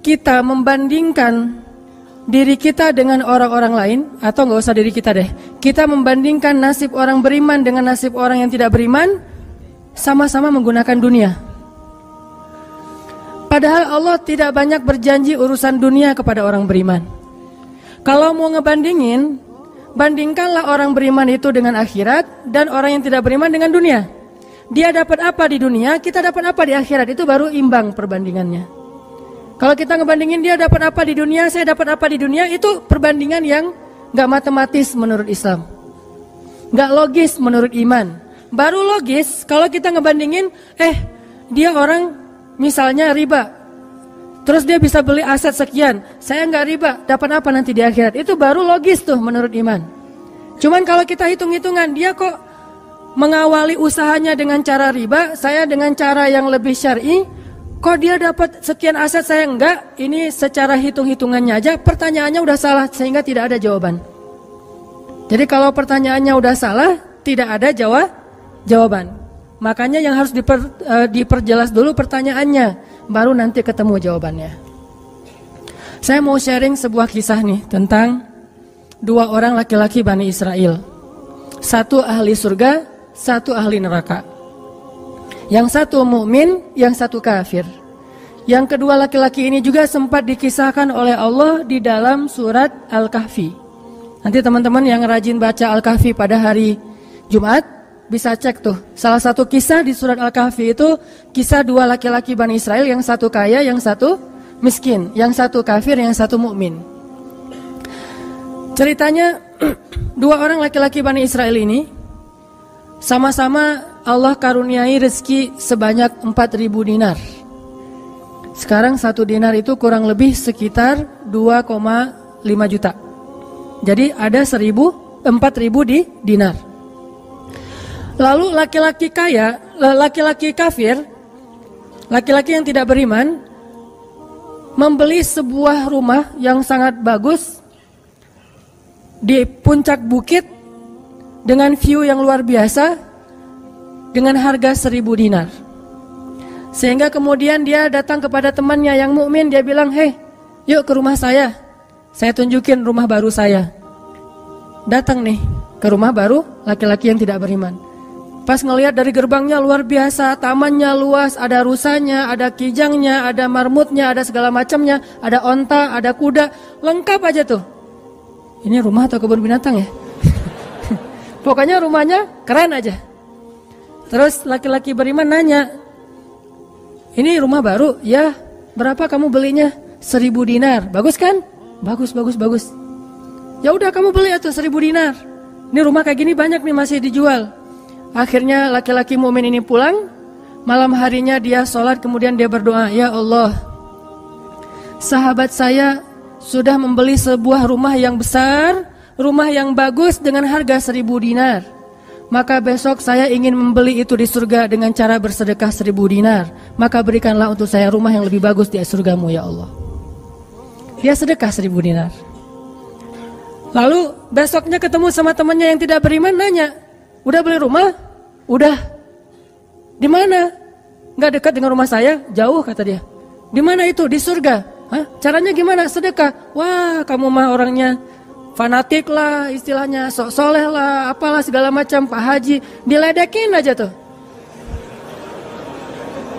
kita membandingkan diri kita dengan orang-orang lain, atau nggak usah diri kita deh, kita membandingkan nasib orang beriman dengan nasib orang yang tidak beriman, sama-sama menggunakan dunia. Padahal Allah tidak banyak berjanji urusan dunia kepada orang beriman. Kalau mau ngebandingin, bandingkanlah orang beriman itu dengan akhirat dan orang yang tidak beriman dengan dunia. Dia dapat apa di dunia, kita dapat apa di akhirat, itu baru imbang perbandingannya. Kalau kita ngebandingin dia dapat apa di dunia, saya dapat apa di dunia, itu perbandingan yang gak matematis menurut Islam, gak logis menurut iman. Baru logis kalau kita ngebandingin, dia orang misalnya riba, terus dia bisa beli aset sekian, saya nggak riba, dapat apa nanti di akhirat, itu baru logis tuh menurut iman. Cuman kalau kita hitung-hitungan, dia kok mengawali usahanya dengan cara riba, saya dengan cara yang lebih syar'i, kok dia dapat sekian aset, saya enggak, ini secara hitung-hitungannya aja pertanyaannya udah salah sehingga tidak ada jawaban. Jadi kalau pertanyaannya udah salah, tidak ada jawaban. Makanya yang harus diperjelas dulu pertanyaannya, baru nanti ketemu jawabannya. Saya mau sharing sebuah kisah nih tentang dua orang laki-laki Bani Israel. Satu ahli surga, satu ahli neraka. Yang satu mukmin, yang satu kafir. Yang kedua laki-laki ini juga sempat dikisahkan oleh Allah di dalam surat Al-Kahfi. Nanti teman-teman yang rajin baca Al-Kahfi pada hari Jumat bisa cek tuh. Salah satu kisah di surat Al-Kahfi itu kisah dua laki-laki Bani Israel, yang satu kaya, yang satu miskin, yang satu kafir, yang satu mukmin. Ceritanya dua orang laki-laki Bani Israel ini sama-sama Allah karuniai rezeki sebanyak 4.000 dinar. Sekarang 1 dinar itu kurang lebih sekitar 2,5 juta. Jadi ada 4.000 dinar. Lalu laki-laki kaya, laki-laki kafir, laki-laki yang tidak beriman, membeli sebuah rumah yang sangat bagus di puncak bukit dengan view yang luar biasa dengan harga 1.000 dinar. Sehingga kemudian dia datang kepada temannya yang mukmin, dia bilang, yuk ke rumah saya tunjukin rumah baru saya. Datang nih ke rumah baru laki-laki yang tidak beriman. Pas ngelihat dari gerbangnya luar biasa, tamannya luas, ada rusanya, ada kijangnya, ada marmutnya, ada segala macamnya, ada onta, ada kuda, lengkap aja tuh. Ini rumah atau kebun binatang ya? Pokoknya rumahnya keren aja. Terus laki-laki beriman nanya, ini rumah baru? Ya, berapa kamu belinya? 1.000 dinar. Bagus kan? Bagus. Ya udah kamu beli atau 1.000 dinar. Ini rumah kayak gini banyak nih masih dijual. Akhirnya laki-laki mukmin ini pulang. Malam harinya dia sholat, kemudian dia berdoa, ya Allah, sahabat saya sudah membeli sebuah rumah yang besar, rumah yang bagus dengan harga 1.000 dinar. Maka besok saya ingin membeli itu di surga dengan cara bersedekah 1.000 dinar. Maka berikanlah untuk saya rumah yang lebih bagus di surgamu ya Allah. Dia sedekah 1.000 dinar. Lalu besoknya ketemu sama temannya yang tidak beriman, nanya, udah beli rumah? Udah. Di mana? Nggak dekat dengan rumah saya, jauh kata dia. Di mana itu? Di surga. Hah? Caranya gimana? Sedekah. Wah, kamu mah orangnya fanatik lah, istilahnya sok soleh lah, apalah segala macam, Pak Haji. Diledekin aja tuh.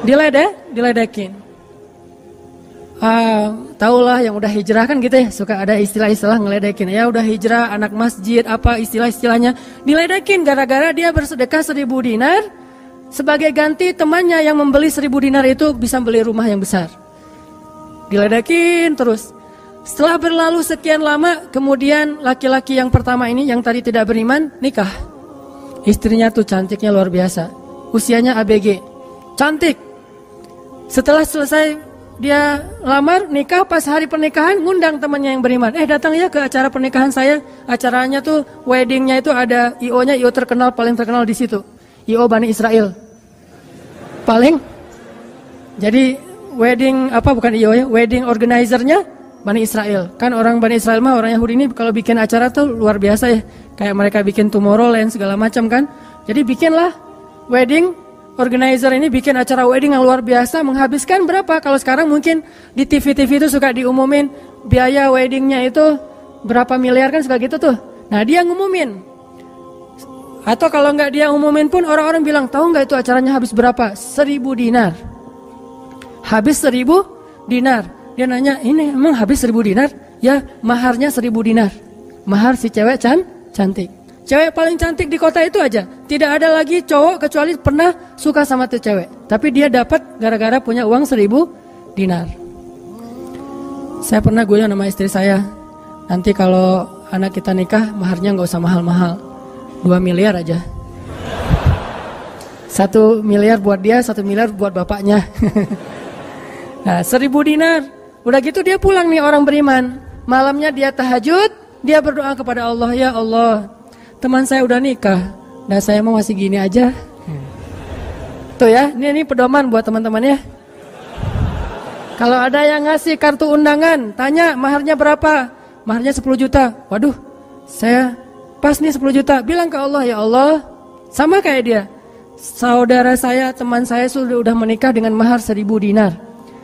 Diledekin. Taulah yang udah hijrah kan gitu ya, suka ada istilah-istilah ngeledekin. Ya udah hijrah, anak masjid, apa istilah-istilahnya, diledekin gara-gara dia bersedekah 1.000 dinar. Sebagai ganti temannya yang membeli 1.000 dinar itu bisa beli rumah yang besar. Diledekin terus. Setelah berlalu sekian lama, kemudian laki-laki yang pertama ini yang tadi tidak beriman nikah. Istrinya tuh cantiknya luar biasa, usianya ABG, cantik. Setelah selesai dia lamar, nikah, pas hari pernikahan ngundang temannya yang beriman. Datang ya ke acara pernikahan saya. Acaranya tuh weddingnya itu ada IO-nya, IO terkenal, paling terkenal di situ. IO Bani Israel. Paling. Jadi wedding bukan IO ya, wedding organizer-nya Bani Israel. Kan orang Bani Israel mah orang Yahudi ini kalau bikin acara tuh luar biasa ya. Kayak mereka bikin Tomorrowland segala macam kan. Jadi bikinlah wedding organizer ini bikin acara wedding yang luar biasa, menghabiskan berapa? Kalau sekarang mungkin di TV-TV itu suka diumumin biaya weddingnya itu berapa miliar kan, suka gitu tuh. Nah dia ngumumin. Atau kalau nggak dia umumin pun orang-orang bilang, tahu nggak itu acaranya habis berapa? 1.000 dinar. Habis 1.000 dinar. Dia nanya, ini emang habis 1.000 dinar? Ya, maharnya 1.000 dinar. Mahar si cewek cantik. Cewek paling cantik di kota itu aja. Tidak ada lagi cowok kecuali pernah suka sama tuh cewek. Tapi dia dapat gara-gara punya uang 1.000 dinar. Saya pernah guyon sama istri saya, nanti kalau anak kita nikah, maharnya nggak usah mahal-mahal, 2 miliar aja. 1 miliar buat dia, 1 miliar buat bapaknya. Nah, 1.000 dinar. Udah gitu dia pulang nih orang beriman. Malamnya dia tahajud, dia berdoa kepada Allah, ya Allah, teman saya udah nikah, dan saya mau masih gini aja. Tuh ya, ini pedoman buat teman-teman ya. Kalau ada yang ngasih kartu undangan, tanya maharnya berapa? Maharnya 10 juta. Waduh, saya pas nih 10 juta. Bilang ke Allah, ya Allah, sama kayak dia. Saudara saya, teman saya sudah menikah dengan mahar 1.000 dinar.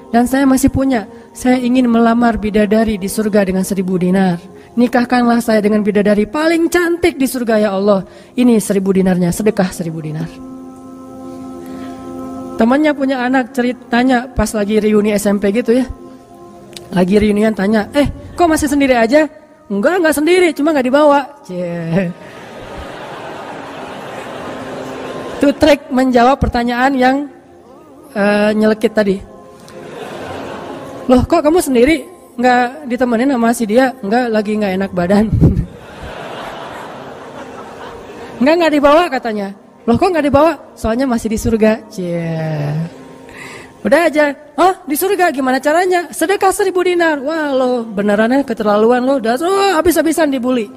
Dan saya masih punya. Saya ingin melamar bidadari di surga dengan 1.000 dinar. Nikahkanlah saya dengan bidadari paling cantik di surga, ya Allah. Ini 1.000 dinarnya, sedekah 1.000 dinar. Temannya punya anak, tanya pas lagi reuni SMP gitu ya. Lagi reunian tanya, kok masih sendiri aja? Enggak sendiri, cuma gak dibawa. Itu trik menjawab pertanyaan yang nyelekit tadi. Loh kok kamu sendiri? Nggak ditemenin sama si dia? Enggak, lagi nggak enak badan. Nggak dibawa katanya. Loh kok nggak dibawa? Soalnya masih di surga. Udah aja. Oh di surga gimana caranya? Sedekah 1.000 dinar. Wah lo benerannya keterlaluan lo. Udah habis-habisan dibully.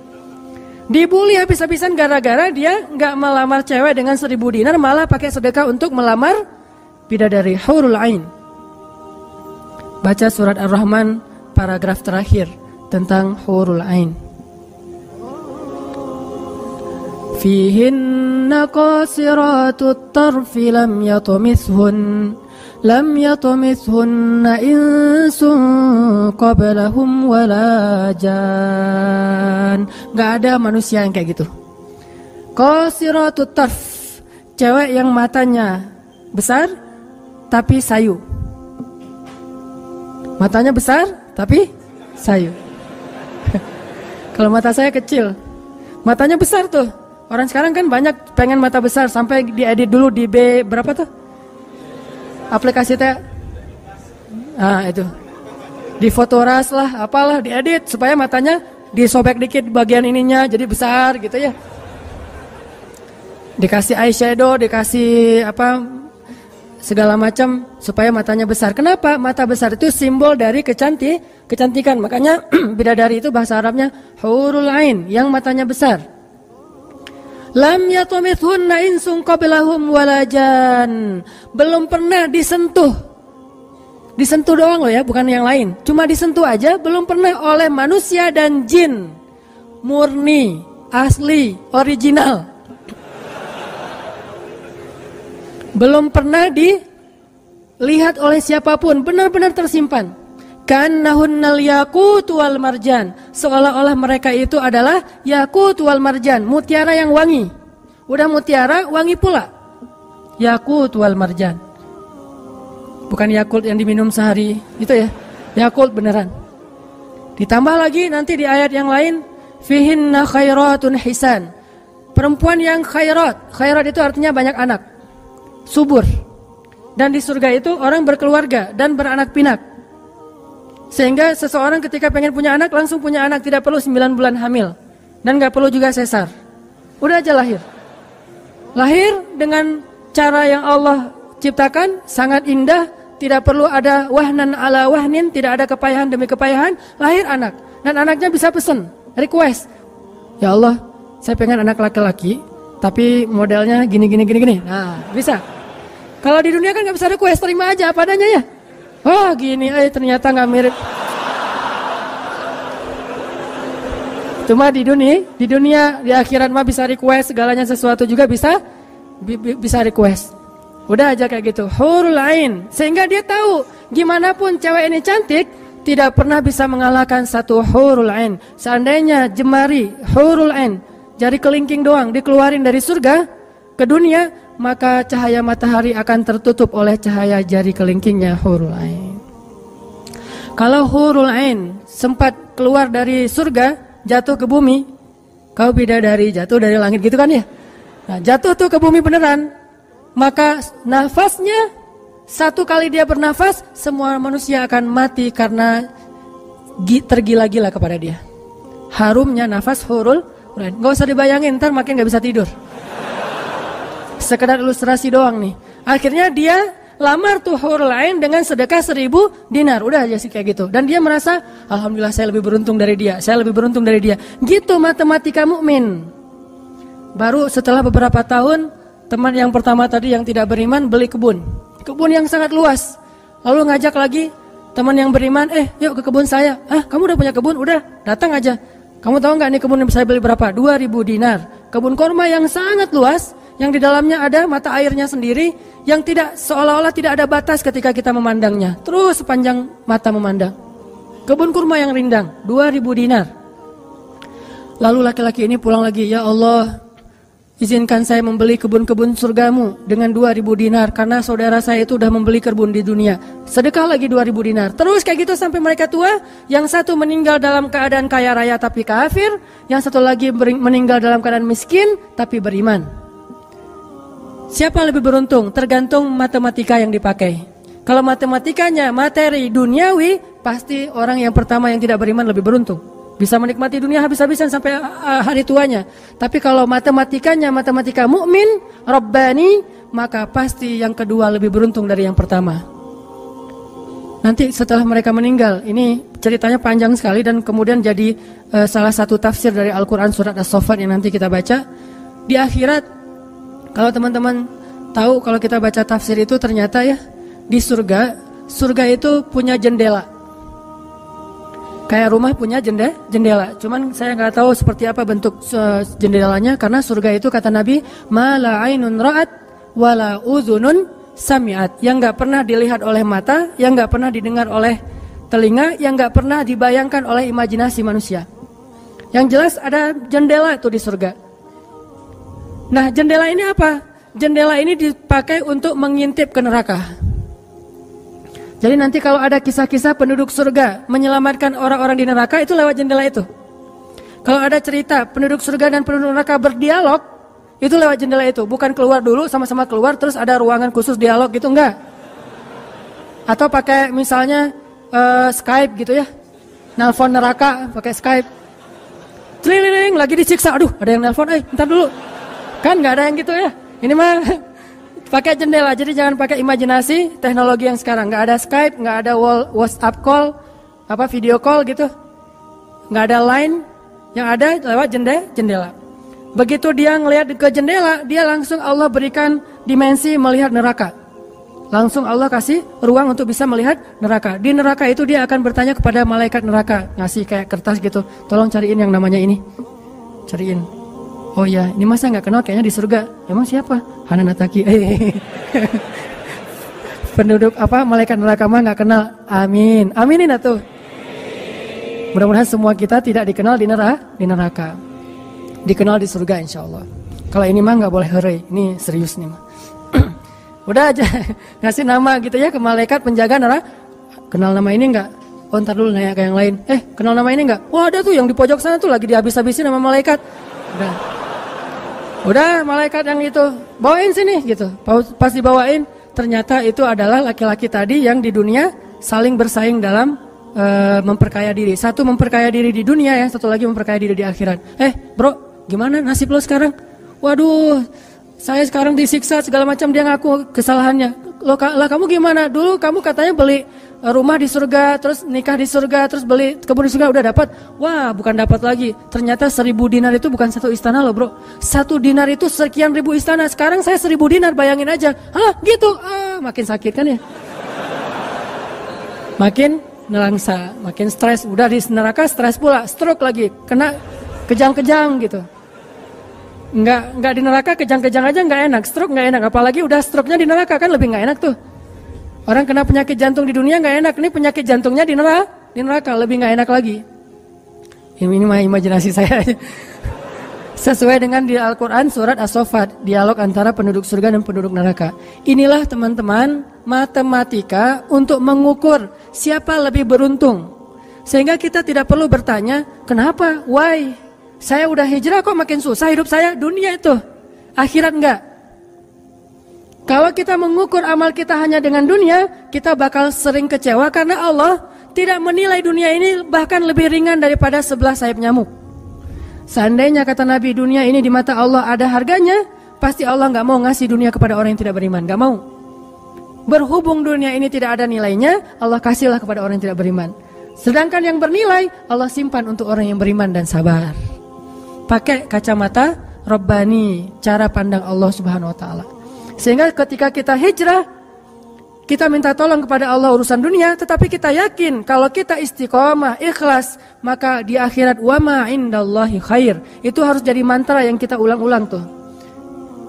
Dibully habis-habisan gara-gara dia nggak melamar cewek dengan 1.000 dinar, malah pakai sedekah untuk melamar bidadari hurul ain. Baca surat Ar-Rahman paragraf terakhir tentang hurul ain. Fihinna qasiratut tarfi lam yatumithunna insun qablahum wala jan. Gak ada manusia yang kayak gitu. Qasiratut tarf, cewek yang matanya besar tapi sayu. Matanya besar tapi sayu. Kalau mata saya kecil, matanya besar tuh. Orang sekarang kan banyak pengen mata besar, sampai diedit dulu di B berapa tuh? Aplikasi teh. Itu. Di Fotoras lah, apalah diedit supaya matanya disobek dikit bagian ininya jadi besar gitu ya. Dikasih eyeshadow, dikasih segala macam supaya matanya besar. Kenapa? Mata besar itu simbol dari kecantikan. Makanya bidadari itu bahasa Arabnya hurul ain, yang matanya besar. Lam yatumithunna insun qablahum walajan. Belum pernah disentuh. Disentuh doang loh ya, bukan yang lain. Cuma disentuh aja, belum pernah oleh manusia dan jin. Murni, asli, original. Belum pernah dilihat oleh siapapun, benar-benar tersimpan. Kannahunnal yaqut wal marjan, seolah-olah mereka itu adalah yaqut wal marjan, mutiara yang wangi. Udah mutiara, wangi pula. Yaqut wal marjan. Bukan Yakult yang diminum sehari, itu ya. Yakult beneran. Ditambah lagi nanti di ayat yang lain, fihinna khairatun hisan. Perempuan yang khairat. Khairat itu artinya banyak anak. Subur. Dan di surga itu orang berkeluarga dan beranak pinak. Sehingga seseorang ketika pengen punya anak langsung punya anak, tidak perlu 9 bulan hamil dan gak perlu juga sesar. Udah aja lahir. Lahir dengan cara yang Allah ciptakan sangat indah, tidak perlu ada wahnan ala wahnin, tidak ada kepayahan demi kepayahan, lahir anak. Dan anaknya bisa pesen, request. Ya Allah, saya pengen anak laki-laki tapi modelnya gini. Nah, bisa. Kalau di dunia kan nggak bisa request, terima aja apa adanya ya. Oh gini, ternyata nggak mirip. Cuma di dunia di akhirat mah bisa request segalanya, sesuatu juga bisa request. Udah aja kayak gitu, hurul ain. Sehingga dia tahu gimana pun cewek ini cantik, tidak pernah bisa mengalahkan satu hurul ain. Seandainya jemari hurul ain, jari kelingking doang dikeluarin dari surga ke dunia, maka cahaya matahari akan tertutup oleh cahaya jari kelingkingnya hurul ain. Kalau hurul ain sempat keluar dari surga, jatuh ke bumi, kau bidadari jatuh dari langit gitu kan ya. Nah, jatuh tuh ke bumi beneran, maka nafasnya, satu kali dia bernafas, semua manusia akan mati karena tergila-gila kepada dia. Harumnya nafas hurul ain. Gak usah dibayangin, ntar makin gak bisa tidur. Sekedar ilustrasi doang nih. Akhirnya dia lamar tuh hurul ain dengan sedekah 1000 dinar. Udah aja sih kayak gitu. Dan dia merasa, alhamdulillah saya lebih beruntung dari dia, saya lebih beruntung dari dia. Gitu matematika mukmin. Baru setelah beberapa tahun, teman yang pertama tadi yang tidak beriman beli kebun yang sangat luas. Lalu ngajak lagi teman yang beriman, yuk ke kebun saya. Kamu udah punya kebun? Udah, datang aja. Kamu tahu nggak nih kebun yang saya beli berapa? 2000 dinar. Kebun korma yang sangat luas, yang di dalamnya ada mata airnya sendiri, yang tidak, seolah-olah tidak ada batas ketika kita memandangnya. Terus sepanjang mata memandang. Kebun kurma yang rindang, 2000 dinar. Lalu laki-laki ini pulang lagi, ya Allah, izinkan saya membeli kebun-kebun surgamu dengan 2000 dinar, karena saudara saya itu udah membeli kebun di dunia. Sedekah lagi 2000 dinar. Terus kayak gitu sampai mereka tua. Yang satu meninggal dalam keadaan kaya raya tapi kafir, yang satu lagi meninggal dalam keadaan miskin tapi beriman. Siapa lebih beruntung? Tergantung matematika yang dipakai. Kalau matematikanya materi duniawi, pasti orang yang pertama yang tidak beriman lebih beruntung. Bisa menikmati dunia habis-habisan sampai hari tuanya. Tapi kalau matematikanya matematika mukmin, Rabbani, maka pasti yang kedua lebih beruntung dari yang pertama. Nanti setelah mereka meninggal, ini ceritanya panjang sekali dan kemudian jadi salah satu tafsir dari Al-Quran surat As-Saffat yang nanti kita baca. Di akhirat, kalau teman-teman tahu, kalau kita baca tafsir itu ternyata ya, di surga itu punya jendela. Kayak rumah punya jendela. Cuman saya nggak tahu seperti apa bentuk jendelanya, karena surga itu kata Nabi, ma la ainun ra'at wa la udhunun sami'at. Yang nggak pernah dilihat oleh mata, yang nggak pernah didengar oleh telinga, yang nggak pernah dibayangkan oleh imajinasi manusia. Yang jelas ada jendela tuh di surga. Nah, jendela ini apa? Jendela ini dipakai untuk mengintip ke neraka. Jadi nanti kalau ada kisah-kisah penduduk surga menyelamatkan orang-orang di neraka, itu lewat jendela itu. Kalau ada cerita penduduk surga dan penduduk neraka berdialog, itu lewat jendela itu. Bukan keluar dulu, sama-sama keluar terus ada ruangan khusus dialog gitu, enggak. Atau pakai misalnya Skype gitu ya, nelpon neraka pakai Skype. Tling, lagi disiksa, aduh ada yang nelpon, ntar dulu. Kan enggak ada yang gitu ya. Ini mah pakai jendela, jadi jangan pakai imajinasi teknologi yang sekarang. Nggak ada Skype, nggak ada WhatsApp call, video call gitu, nggak ada line, yang ada lewat jendela. Begitu dia ngelihat ke jendela, dia langsung Allah berikan dimensi melihat neraka. Langsung Allah kasih ruang untuk bisa melihat neraka. Di neraka itu dia akan bertanya kepada malaikat neraka, ngasih kayak kertas gitu, tolong cariin yang namanya ini, cariin. Oh ya, ini masa nggak kenal kayaknya di surga. Emang siapa? Hananataki. Penduduk malaikat neraka mah nggak kenal. Amin. Aminin atuh. Mudah-mudahan semua kita tidak dikenal di neraka. Dikenal di surga insya Allah. Kalau ini mah nggak boleh heureuy. Ini serius nih mah. Udah aja ngasih nama gitu ya ke malaikat penjaga neraka. Kenal nama ini nggak? Oh ntar dulu nanya ke yang lain. Kenal nama ini nggak? Wah ada tuh yang di pojok sana tuh lagi dihabis-habisin sama malaikat. Udah malaikat yang itu bawain sini gitu. Pas dibawain ternyata itu adalah laki-laki tadi yang di dunia saling bersaing dalam memperkaya diri. Satu memperkaya diri di dunia ya, satu lagi memperkaya diri di akhirat. Bro, gimana nasib lo sekarang? Waduh, saya sekarang disiksa segala macam, dia ngaku kesalahannya. Lah kamu gimana? Dulu kamu katanya beli rumah di surga, terus nikah di surga, terus beli kebun di surga, udah dapat. Wah, bukan dapat lagi. Ternyata 1000 dinar itu bukan satu istana loh bro. 1 dinar itu sekian ribu istana. Sekarang saya 1000 dinar, bayangin aja. Hah gitu, makin sakit kan ya. Makin nelangsa, makin stres. Udah di neraka stres pula, stroke lagi, kena kejang-kejang gitu. Nggak di neraka kejang-kejang aja nggak enak, stroke nggak enak, apalagi udah stroke-nya di neraka kan lebih nggak enak tuh. Orang kena penyakit jantung di dunia nggak enak, ini penyakit jantungnya di neraka lebih nggak enak lagi. Ini mah imajinasi saya. Sesuai dengan di Al-Quran surat As-Saffat, dialog antara penduduk surga dan penduduk neraka. Inilah teman-teman matematika untuk mengukur siapa lebih beruntung. Sehingga kita tidak perlu bertanya, kenapa? Why? Saya udah hijrah kok makin susah hidup saya. Dunia itu, akhirat enggak. Kalau kita mengukur amal kita hanya dengan dunia, kita bakal sering kecewa karena Allah tidak menilai dunia ini bahkan lebih ringan daripada 11 sayap nyamuk. Seandainya kata Nabi dunia ini di mata Allah ada harganya, pasti Allah gak mau ngasih dunia kepada orang yang tidak beriman, gak mau. Berhubung dunia ini tidak ada nilainya, Allah kasihlah kepada orang yang tidak beriman. Sedangkan yang bernilai, Allah simpan untuk orang yang beriman dan sabar. Pakai kacamata Rabbani, cara pandang Allah Subhanahu Wa Taala. Sehingga ketika kita hijrah, kita minta tolong kepada Allah urusan dunia, tetapi kita yakin kalau kita istiqomah, ikhlas, maka di akhirat wa ma indallahi khair. Itu harus jadi mantra yang kita ulang-ulang tuh.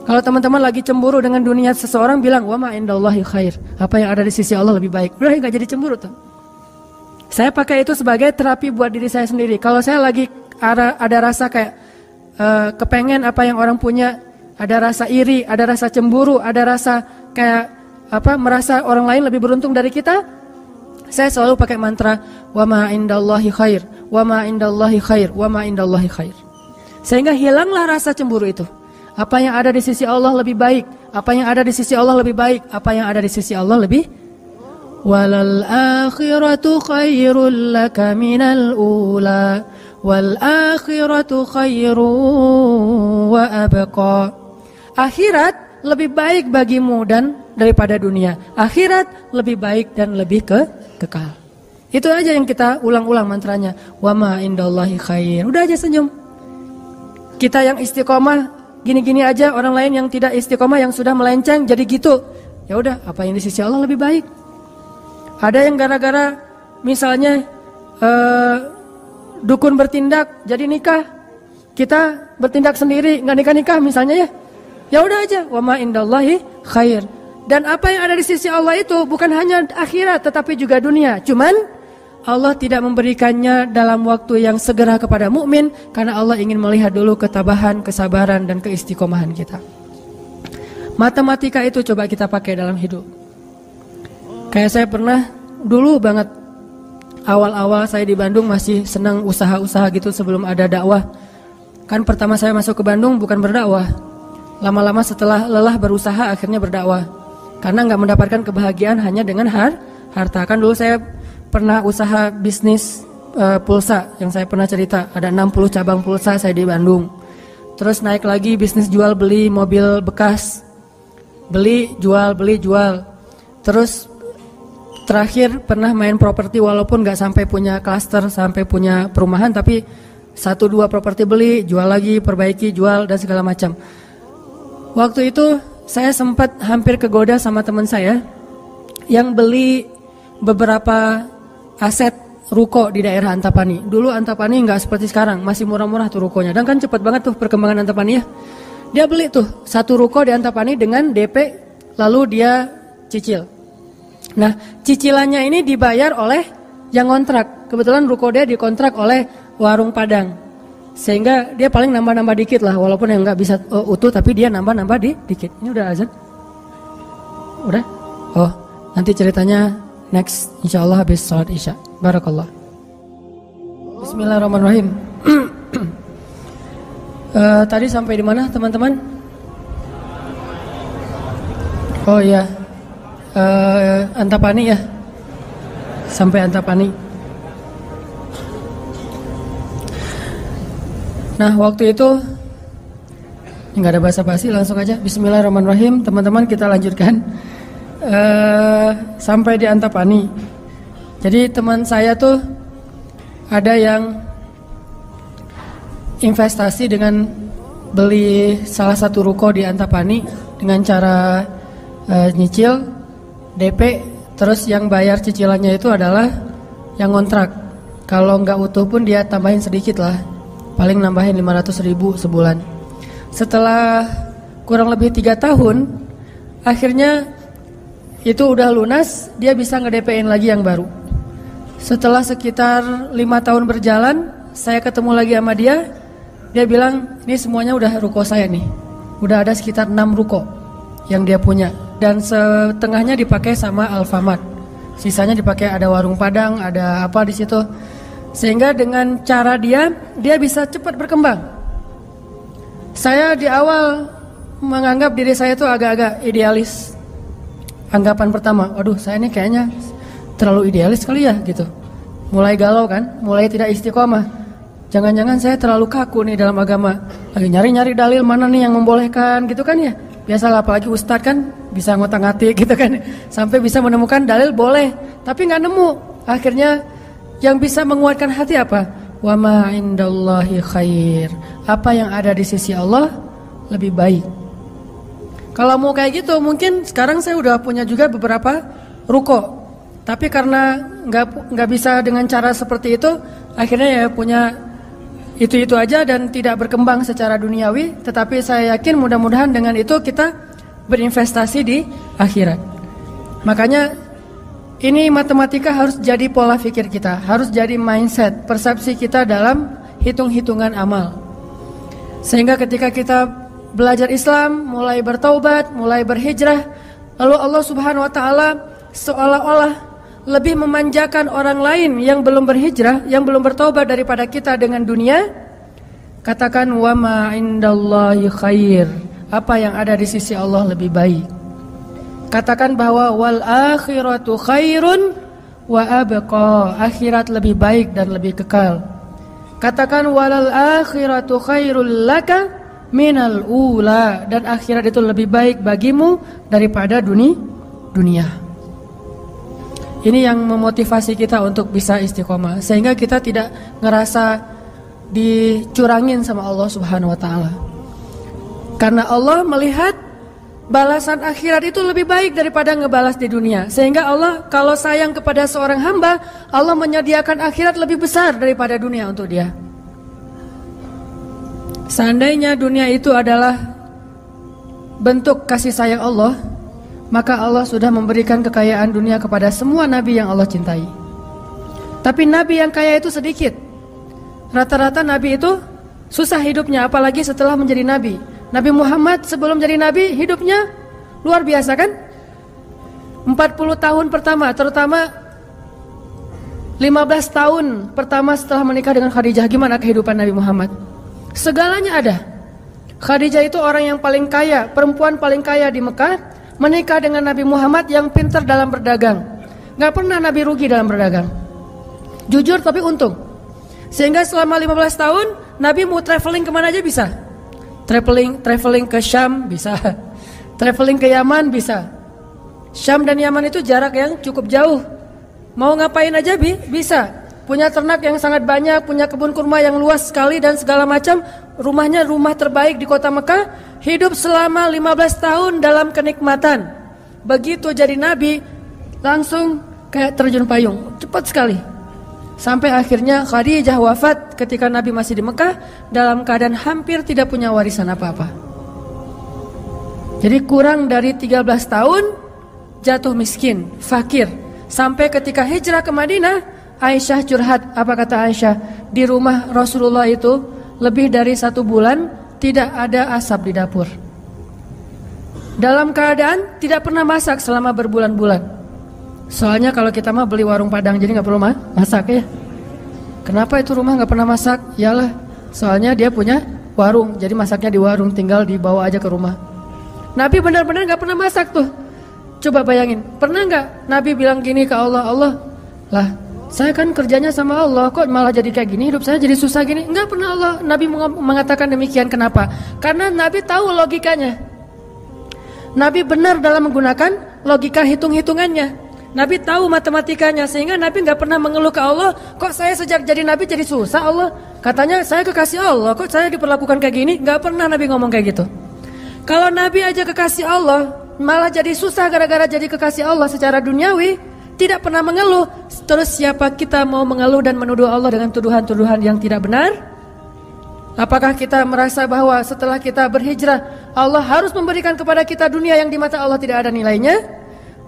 Kalau teman-teman lagi cemburu dengan dunia seseorang, bilang wa ma indallahi khair. Apa yang ada di sisi Allah lebih baik. Udah enggak jadi cemburu tuh. Saya pakai itu sebagai terapi buat diri saya sendiri. Kalau saya lagi ada rasa kayak kepengen apa yang orang punya, ada rasa iri, ada rasa cemburu, ada rasa kayak merasa orang lain lebih beruntung dari kita, saya selalu pakai mantra wa ma indallahi khair, wa ma indallahi khair, wa ma indallahi khair. Sehingga hilanglah rasa cemburu itu. Apa yang ada di sisi Allah lebih baik, apa yang ada di sisi Allah lebih baik, apa yang ada di sisi Allah lebih. Walal akhiratu khairul laka minal ula, wal akhiratu khairu wa abqa. Akhirat lebih baik bagimu dan daripada dunia. Akhirat lebih baik dan lebih kekal. Itu aja yang kita ulang-ulang mantranya. Wa ma indallahi khair. Udah aja senyum. Kita yang istiqomah gini-gini aja, orang lain yang tidak istiqomah yang sudah melenceng jadi gitu. Ya udah, apa yang di sisi Allah lebih baik. Ada yang gara-gara misalnya dukun bertindak jadi nikah. Kita bertindak sendiri enggak nikah-nikah misalnya ya. Ya udah aja, wa ma indallahi khair. Dan apa yang ada di sisi Allah itu bukan hanya akhirat tetapi juga dunia. Cuman Allah tidak memberikannya dalam waktu yang segera kepada mukmin karena Allah ingin melihat dulu ketabahan, kesabaran dan keistiqomahan kita. Matematika itu coba kita pakai dalam hidup. Kayak saya pernah dulu banget awal-awal saya di Bandung masih senang usaha-usaha gitu sebelum ada dakwah. Kan pertama saya masuk ke Bandung bukan berdakwah. Lama-lama setelah lelah berusaha akhirnya berdakwah. Karena nggak mendapatkan kebahagiaan hanya dengan harta. Kan dulu saya pernah usaha bisnis pulsa yang saya pernah cerita. Ada 60 cabang pulsa saya di Bandung. Terus naik lagi bisnis jual beli mobil bekas. Beli, jual. Terus terakhir pernah main properti walaupun nggak sampai punya klaster, sampai punya perumahan. Tapi 1-2 properti beli, jual lagi, perbaiki, jual dan segala macam. Waktu itu saya sempat hampir kegoda sama teman saya yang beli beberapa aset ruko di daerah Antapani. Dulu Antapani nggak seperti sekarang, masih murah-murah tuh rukonya. Dan kan cepat banget tuh perkembangan Antapani ya. Dia beli tuh 1 ruko di Antapani dengan DP, lalu dia cicil. Nah, cicilannya ini dibayar oleh yang kontrak. Kebetulan ruko dia dikontrak oleh Warung Padang. Sehingga dia paling nambah-nambah dikit lah, walaupun yang nggak bisa utuh, tapi dia nambah-nambah dikit. Ini udah azan? Udah? Oh, nanti ceritanya next, insya Allah habis sholat isya. Barakallah. Bismillahirrahmanirrahim. Tadi sampai di mana teman-teman? Oh iya, Antapani ya. Sampai Antapani. Nah waktu itu nggak ada basa-basi, langsung aja Bismillahirrahmanirrahim. Teman-teman kita lanjutkan sampai di Antapani. Jadi teman saya tuh ada yang investasi dengan beli salah satu ruko di Antapani dengan cara nyicil DP, terus yang bayar cicilannya itu adalah yang kontrak. Kalau nggak utuh pun dia tambahin sedikit lah, paling nambahin 500.000 sebulan. Setelah kurang lebih 3 tahun, akhirnya itu udah lunas, dia bisa nge-DP-in lagi yang baru. Setelah sekitar 5 tahun berjalan, saya ketemu lagi sama dia. Dia bilang, ini semuanya udah ruko saya nih. Udah ada sekitar 6 ruko yang dia punya. Dan setengahnya dipakai sama Alfamart. Sisanya dipakai ada warung Padang, ada apa di situ. Sehingga dengan cara dia bisa cepat berkembang. Saya di awal menganggap diri saya itu agak-agak idealis. Anggapan pertama, waduh saya ini kayaknya terlalu idealis kali ya gitu. Mulai galau kan, mulai tidak istiqomah. Jangan-jangan saya terlalu kaku nih dalam agama. Lagi nyari-nyari dalil mana nih yang membolehkan gitu kan ya. Biasalah apalagi ustadz kan bisa ngotak-ngatik gitu kan. Sampai bisa menemukan dalil boleh, tapi nggak nemu. Akhirnya yang bisa menguatkan hati apa? Wa ma indallahi khair. Apa yang ada di sisi Allah lebih baik. Kalau mau kayak gitu mungkin sekarang saya udah punya juga beberapa ruko. Tapi karena nggak bisa dengan cara seperti itu, akhirnya ya punya itu aja dan tidak berkembang secara duniawi. Tetapi saya yakin mudah-mudahan dengan itu kita berinvestasi di akhirat. Makanya ini matematika harus jadi pola pikir kita, harus jadi mindset, persepsi kita dalam hitung-hitungan amal. Sehingga ketika kita belajar Islam, mulai bertaubat, mulai berhijrah, lalu Allah Subhanahu wa taala seolah-olah lebih memanjakan orang lain yang belum berhijrah, yang belum bertaubat daripada kita dengan dunia. Katakan wa ma indallahi khair. Apa yang ada di sisi Allah lebih baik. Katakan bahwa wal akhiratu khairun wa abqa. Akhirat lebih baik dan lebih kekal. Katakan walal akhiratu khairul laka minal ula, dan akhirat itu lebih baik bagimu daripada dunia. Ini yang memotivasi kita untuk bisa istiqomah, sehingga kita tidak ngerasa dicurangin sama Allah Subhanahu wa taala. Karena Allah melihat balasan akhirat itu lebih baik daripada ngebalas di dunia. Sehingga Allah kalau sayang kepada seorang hamba, Allah menyediakan akhirat lebih besar daripada dunia untuk dia. Seandainya dunia itu adalah bentuk kasih sayang Allah, maka Allah sudah memberikan kekayaan dunia kepada semua nabi yang Allah cintai. Tapi nabi yang kaya itu sedikit. Rata-rata nabi itu susah hidupnya, apalagi setelah menjadi nabi. Nabi Muhammad sebelum jadi nabi hidupnya luar biasa kan? 40 tahun pertama, terutama 15 tahun pertama setelah menikah dengan Khadijah, gimana kehidupan Nabi Muhammad? Segalanya ada. Khadijah itu orang yang paling kaya, perempuan paling kaya di Mekah, menikah dengan Nabi Muhammad yang pintar dalam berdagang. Gak pernah Nabi rugi dalam berdagang. Jujur tapi untung. Sehingga selama 15 tahun Nabi mau traveling kemana aja bisa. Traveling ke Syam bisa. Traveling ke Yaman bisa. Syam dan Yaman itu jarak yang cukup jauh. Mau ngapain aja bisa. Punya ternak yang sangat banyak, punya kebun kurma yang luas sekali dan segala macam. Rumahnya rumah terbaik di kota Mekah. Hidup selama 15 tahun dalam kenikmatan. Begitu jadi nabi, langsung kayak terjun payung, cepat sekali. Sampai akhirnya Khadijah wafat ketika Nabi masih di Mekah dalam keadaan hampir tidak punya warisan apa-apa. Jadi kurang dari 13 tahun jatuh miskin, fakir. Sampai ketika hijrah ke Madinah, Aisyah curhat. Apa kata Aisyah? Di rumah Rasulullah itu lebih dari 1 bulan tidak ada asap di dapur. Dalam keadaan tidak pernah masak selama berbulan-bulan. Soalnya kalau kita mah beli warung Padang, jadi gak perlu masak ya. Kenapa itu rumah gak pernah masak? Yalah, soalnya dia punya warung, jadi masaknya di warung, tinggal dibawa aja ke rumah. Nabi benar-benar gak pernah masak tuh. Coba bayangin, pernah gak Nabi bilang gini ke Allah, Allah, lah saya kan kerjanya sama Allah, kok malah jadi kayak gini, hidup saya jadi susah gini. Enggak pernah Allah Nabi mengatakan demikian. Kenapa? Karena Nabi tahu logikanya. Nabi benar dalam menggunakan logika hitung-hitungannya. Nabi tahu matematikanya, sehingga Nabi gak pernah mengeluh ke Allah, kok saya sejak jadi Nabi jadi susah Allah. Katanya saya kekasih Allah, kok saya diperlakukan kayak gini. Gak pernah Nabi ngomong kayak gitu. Kalau Nabi aja kekasih Allah, malah jadi susah gara-gara jadi kekasih Allah secara duniawi, tidak pernah mengeluh. Terus siapa kita mau mengeluh dan menuduh Allah dengan tuduhan-tuduhan yang tidak benar? Apakah kita merasa bahwa setelah kita berhijrah Allah harus memberikan kepada kita dunia yang di mata Allah tidak ada nilainya?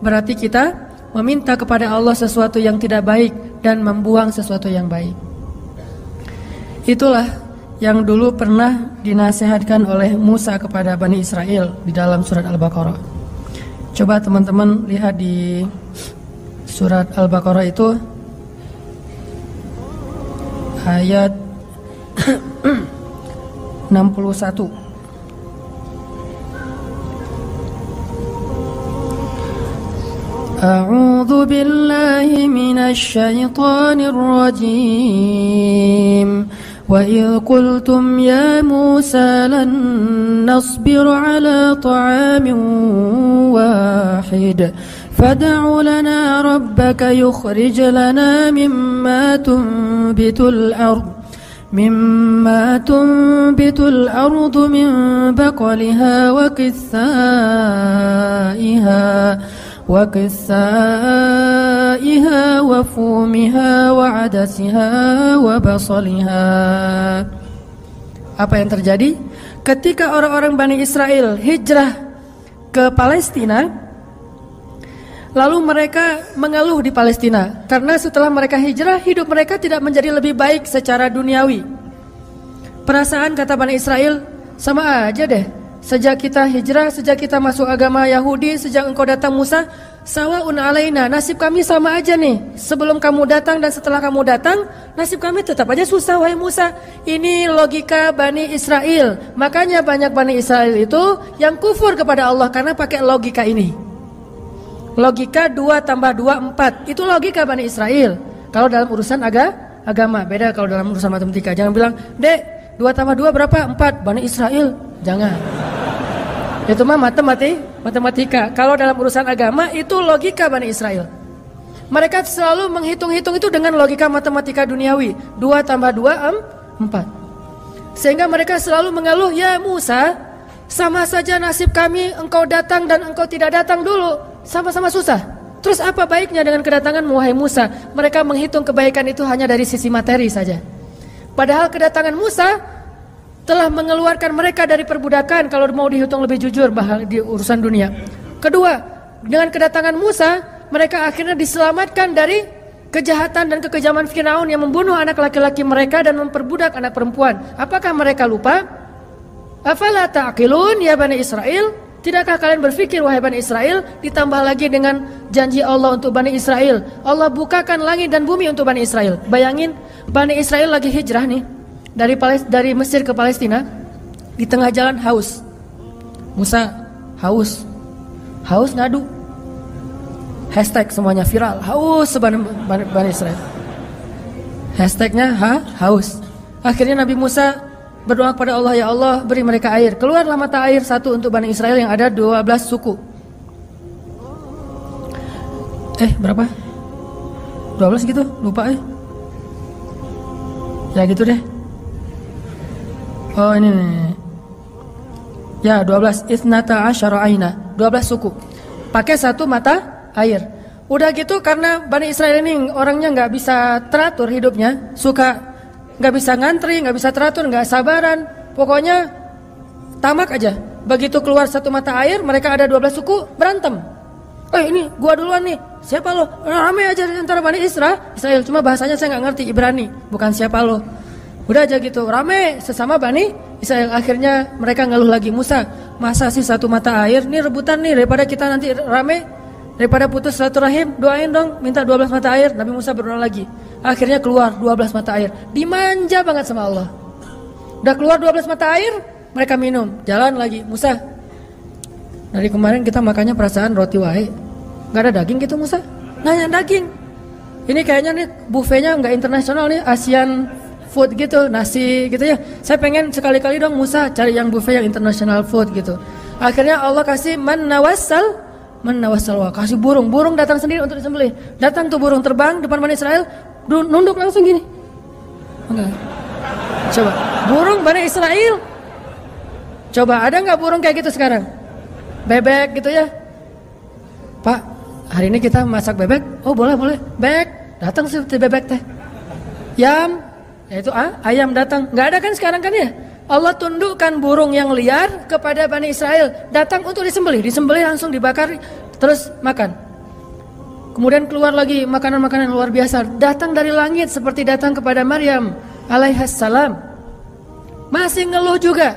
Berarti kita meminta kepada Allah sesuatu yang tidak baik dan membuang sesuatu yang baik. Itulah yang dulu pernah dinasihatkan oleh Musa kepada Bani Israel di dalam surat Al-Baqarah. Coba teman-teman lihat di surat Al-Baqarah itu ayat 61. A'udzu billahi minasy syaithanir rajim. Wa idh qultum ya Musa lan nasbir ala ta'amin wahid fad'u lana rabbaka yukhrij lana mimma tunbitul ardh مما تنبت الأرض من بقلها وقثائها وفومها وعدسها وبصلها. Apa yang terjadi? Ketika orang-orang Bani Israel hijrah ke Palestina, lalu mereka mengeluh di Palestina karena setelah mereka hijrah hidup mereka tidak menjadi lebih baik secara duniawi. Perasaan kata Bani Israel, sama aja deh. Sejak kita hijrah, sejak kita masuk agama Yahudi, sejak engkau datang Musa, sawa'un alaina, nasib kami sama aja nih. Sebelum kamu datang dan setelah kamu datang, nasib kami tetap aja susah wahai Musa. Ini logika Bani Israel. Makanya banyak Bani Israel itu yang kufur kepada Allah karena pakai logika ini. Logika 2 tambah 2 4. Itu logika Bani Israel. Kalau dalam urusan agama, beda kalau dalam urusan matematika. Jangan bilang, "Dek, 2 tambah 2 berapa?" 4. Bani Israel. Jangan. Itu mah matematika. Kalau dalam urusan agama itu logika Bani Israel. Mereka selalu menghitung-hitung itu dengan logika matematika duniawi. 2 tambah 2 4. Sehingga mereka selalu mengeluh, "Ya Musa, sama saja nasib kami engkau datang dan engkau tidak datang dulu. Sama-sama susah. Terus apa baiknya dengan kedatangan wahai Musa?" Mereka menghitung kebaikan itu hanya dari sisi materi saja. Padahal kedatangan Musa telah mengeluarkan mereka dari perbudakan kalau mau dihitung lebih jujur di urusan dunia. Kedua, dengan kedatangan Musa, mereka akhirnya diselamatkan dari kejahatan dan kekejaman Firaun yang membunuh anak laki-laki mereka dan memperbudak anak perempuan. Apakah mereka lupa? Afala ta'qilun ya Bani Israel? Tidakkah kalian berpikir wahai Bani Israel? Ditambah lagi dengan janji Allah untuk Bani Israel. Allah bukakan langit dan bumi untuk Bani Israel. Bayangin Bani Israel lagi hijrah nih dari Mesir ke Palestina. Di tengah jalan haus. Musa haus ngadu. Hashtag semuanya viral. Haus Bani Israel. Hashtagnya haus. Akhirnya Nabi Musa berdoa kepada Allah, "Ya Allah, beri mereka air." Keluarlah mata air satu untuk Bani Israel yang ada 12 suku. Berapa? 12 gitu? Lupa Ya gitu deh. Oh ini nih. Ya 12. Isnata asyara aina. 12 suku. Pakai satu mata air. Udah gitu karena Bani Israel ini orangnya gak bisa teratur hidupnya. Suka gak bisa ngantri, gak bisa teratur, gak sabaran. Pokoknya tamak aja. Begitu keluar satu mata air, mereka ada 12 suku berantem. Ini gua duluan nih. Siapa lo? Rame aja antara Bani Israel. Cuma bahasanya saya gak ngerti Ibrani. Bukan siapa lo. Udah aja gitu, rame sesama Bani Israel. Akhirnya mereka ngeluh lagi, "Musa, masa sih satu mata air? Nih rebutan nih, daripada kita nanti rame, daripada putus silaturahim, doain dong minta 12 mata air." Nabi Musa berdoa lagi. Akhirnya keluar 12 mata air. Dimanja banget sama Allah. Udah keluar 12 mata air, mereka minum. Jalan lagi, "Musa, dari kemarin kita makannya perasaan roti wae. Gak ada daging gitu Musa?" Nanya daging. Ini kayaknya nih buffetnya gak internasional nih, Asian food gitu, nasi gitu ya. Saya pengen sekali-kali dong Musa cari yang buffet yang international food gitu. Akhirnya Allah kasih man nawassal, kasih burung datang sendiri untuk disembelih. Datang tuh burung terbang depan Bani Israel, nunduk langsung gini. Enggak. Coba, burung Bani Israel. Coba ada nggak burung kayak gitu sekarang? Bebek gitu ya. "Pak, hari ini kita masak bebek." "Oh boleh. Bebek." Datang seperti bebek teh. "Yam." yaitu ayam datang. Nggak ada kan sekarang kan ya? Allah tundukkan burung yang liar kepada Bani Israel, datang untuk disembelih langsung dibakar, terus makan. Kemudian keluar lagi makanan-makanan luar biasa, datang dari langit seperti datang kepada Maryam alaihissalam. Masih ngeluh juga.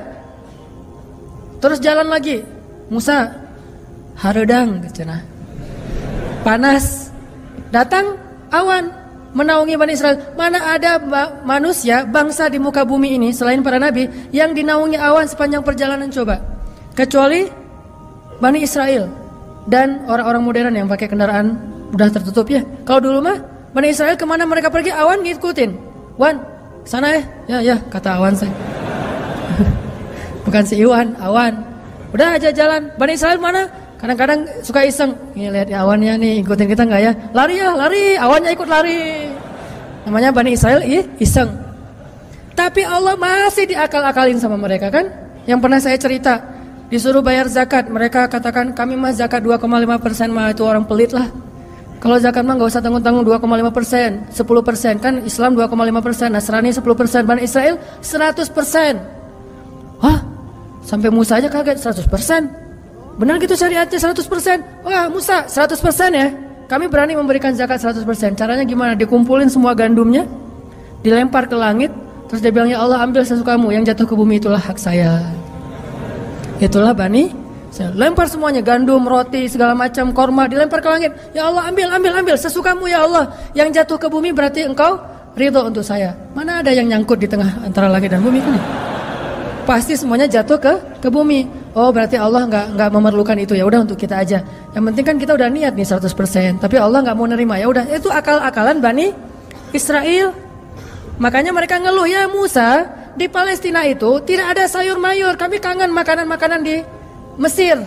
Terus jalan lagi, Musa haredang cenah. Panas, datang awan menaungi Bani Israel. Mana ada manusia, bangsa di muka bumi ini selain para nabi yang dinaungi awan sepanjang perjalanan coba, kecuali Bani Israel dan orang-orang modern yang pakai kendaraan udah tertutup ya. Kalau dulu mah Bani Israel kemana mereka pergi awan ngikutin. Wan, sana ya kata awan saya. Bukan si Iwan, awan. Udah aja jalan. Bani Israel mana? Kadang-kadang suka iseng, nih lihat awannya nih, ikutin kita nggak ya? Lari ya, lari, awannya ikut lari. Namanya Bani Israel, iseng. Tapi Allah masih diakal-akalin sama mereka kan? Yang pernah saya cerita, disuruh bayar zakat, mereka katakan kami mah zakat 2,5% mah itu orang pelit lah. Kalau zakat mah nggak usah tanggung-tanggung 2,5%, 10% kan Islam 2,5%, Nasrani 10%, Bani Israel 100%. Hah? Sampai Musa aja kaget 100%. Benar gitu syariatnya 100%. Wah Musa 100% ya. Kami berani memberikan zakat 100%. Caranya gimana? Dikumpulin semua gandumnya, dilempar ke langit, terus dia bilang, ya Allah ambil sesukamu, yang jatuh ke bumi itulah hak saya. Itulah Bani, saya lempar semuanya, gandum, roti, segala macam, korma, dilempar ke langit. Ya Allah ambil sesukamu ya Allah. Yang jatuh ke bumi berarti engkau ridho untuk saya. Mana ada yang nyangkut di tengah antara langit dan bumi kan? Pasti semuanya jatuh ke bumi. Oh berarti Allah nggak memerlukan itu, ya udah untuk kita aja. Yang penting kan kita udah niat nih 100%. Tapi Allah nggak mau nerima, ya udah itu akal-akalan Bani Israel. Makanya mereka ngeluh, ya Musa di Palestina itu tidak ada sayur mayur. Kami kangen makanan-makanan di Mesir.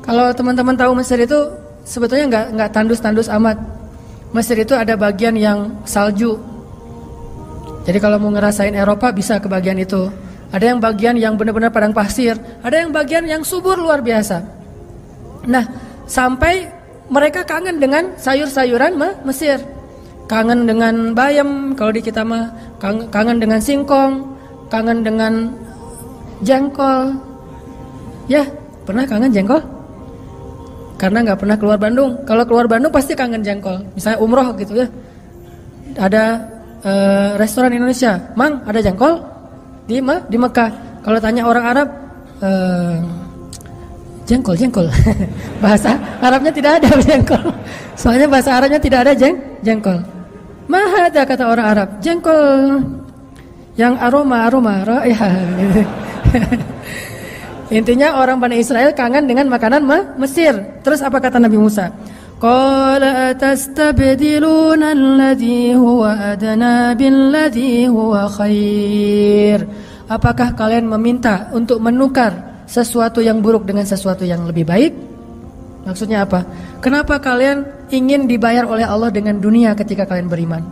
Kalau teman-teman tahu Mesir itu sebetulnya nggak tandus-tandus amat. Mesir itu ada bagian yang salju. Jadi kalau mau ngerasain Eropa bisa ke bagian itu. Ada yang bagian yang benar-benar padang pasir, ada yang bagian yang subur luar biasa. Nah, sampai mereka kangen dengan sayur-sayuran Mesir. Kangen dengan bayam, kalau di kita mah kangen dengan singkong, kangen dengan jengkol. Ya, pernah kangen jengkol? Karena nggak pernah keluar Bandung. Kalau keluar Bandung pasti kangen jengkol. Misalnya umroh gitu ya. Ada restoran Indonesia, Mang, ada jengkol? Di Mekah. Kalau tanya orang Arab, jengkol. Bahasa Arabnya tidak ada jengkol. Soalnya bahasa Arabnya tidak ada jengkol. Mahada kata orang Arab, jengkol yang aroma raihah. Intinya orang Bani Israel kangen dengan makanan Mesir. Terus apa kata Nabi Musa? Qala atastabdiluna alladhi huwa adna billadhi huwa khair. Apakah kalian meminta untuk menukar sesuatu yang buruk dengan sesuatu yang lebih baik? Maksudnya apa? Kenapa kalian ingin dibayar oleh Allah dengan dunia ketika kalian beriman?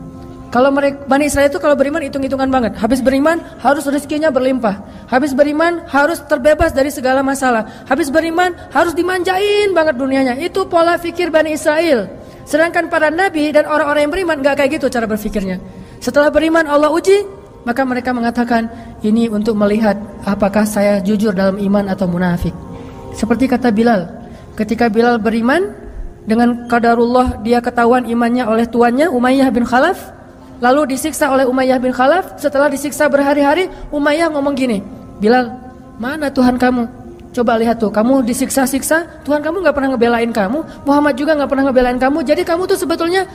Kalau Bani Israel itu kalau beriman hitung-hitungan banget. Habis beriman harus rezekinya berlimpah. Habis beriman harus terbebas dari segala masalah. Habis beriman harus dimanjain banget dunianya. Itu pola pikir Bani Israel. Sedangkan para nabi dan orang-orang yang beriman gak kayak gitu cara berpikirnya. Setelah beriman Allah uji, maka mereka mengatakan, ini untuk melihat apakah saya jujur dalam iman atau munafik. Seperti kata Bilal, ketika Bilal beriman, dengan qadarullah dia ketahuan imannya oleh tuannya Umayyah bin Khalaf. Lalu disiksa oleh Umayyah bin Khalaf. Setelah disiksa berhari-hari, Umayyah ngomong gini, Bilal, mana Tuhan kamu? Coba lihat tuh, kamu disiksa-siksa, Tuhan kamu gak pernah ngebelain kamu, Muhammad juga gak pernah ngebelain kamu. Jadi kamu tuh sebetulnya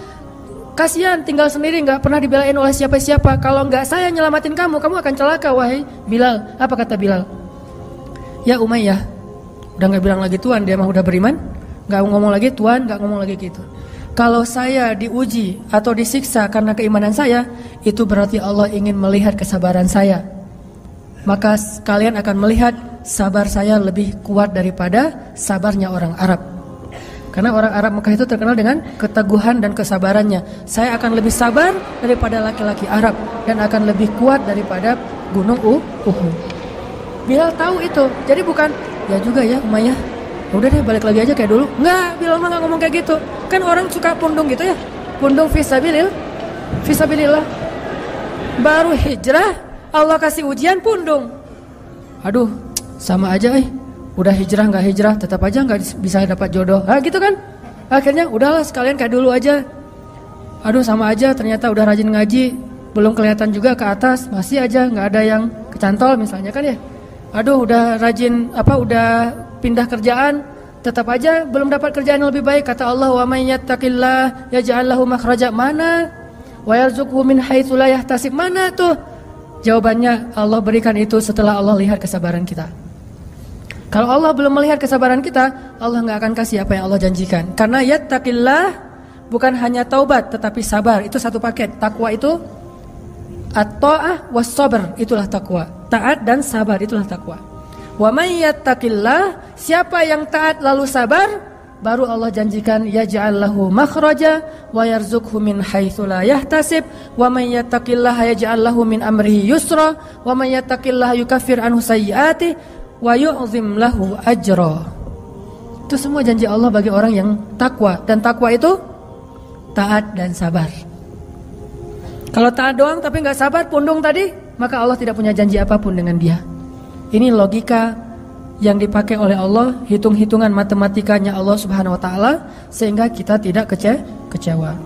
kasihan, tinggal sendiri, gak pernah dibelain oleh siapa-siapa. Kalau gak saya nyelamatin kamu, kamu akan celaka, wahai Bilal. Apa kata Bilal? Ya Umayyah, udah gak bilang lagi Tuhan, dia mah udah beriman. Gak ngomong lagi Tuhan, gak ngomong lagi gitu. Kalau saya diuji atau disiksa karena keimanan saya, itu berarti Allah ingin melihat kesabaran saya. Maka kalian akan melihat sabar saya lebih kuat daripada sabarnya orang Arab. Karena orang Arab Mekah itu terkenal dengan keteguhan dan kesabarannya. Saya akan lebih sabar daripada laki-laki Arab dan akan lebih kuat daripada gunung Uhud. Bilal tahu itu. Jadi bukan, ya juga ya Umayyah, udah deh balik lagi aja kayak dulu. Enggak, Bilal mah gak ngomong kayak gitu. Kan orang suka pundung gitu ya, pundung fisabilillah. Baru hijrah Allah kasih ujian pundung. Aduh, sama aja udah hijrah nggak hijrah tetap aja nggak bisa dapat jodoh. Gitu kan. Akhirnya udahlah sekalian kayak dulu aja. Aduh sama aja, ternyata udah rajin ngaji belum kelihatan juga ke atas, masih aja nggak ada yang kecantol misalnya kan ya. Aduh udah rajin udah pindah kerjaan, tetap aja belum dapat kerjaan yang lebih baik. Kata Allah, wa may yattaqillah yaj'al lahu makhraja. Mana? Wa yarzuqhu min haitsu la yahtasib. Mana tuh? Jawabannya Allah berikan itu setelah Allah lihat kesabaran kita. Kalau Allah belum melihat kesabaran kita, Allah nggak akan kasih apa yang Allah janjikan. Karena yattaqillah bukan hanya taubat tetapi sabar, itu satu paket. Takwa itu at-ta'ah was sabr, itulah takwa. Taat dan sabar, itulah takwa. Wa may yattaqillah, siapa yang taat lalu sabar, baru Allah janjikan yaj'al lahu makhraja wa yarzuqhu min haitsu la yahtasib wa may yattaqillaha yaj'al lahu min amrihi yusra wa may yattaqillaha yukaffir anhu sayyi'atihi wa yu'zim lahu ajra. Itu semua janji Allah bagi orang yang takwa, dan takwa itu taat dan sabar. Kalau taat doang tapi nggak sabar, pundung tadi, maka Allah tidak punya janji apapun dengan dia. Ini logika yang dipakai oleh Allah, hitung-hitungan matematikanya Allah Subhanahu wa taala, sehingga kita tidak kecewa.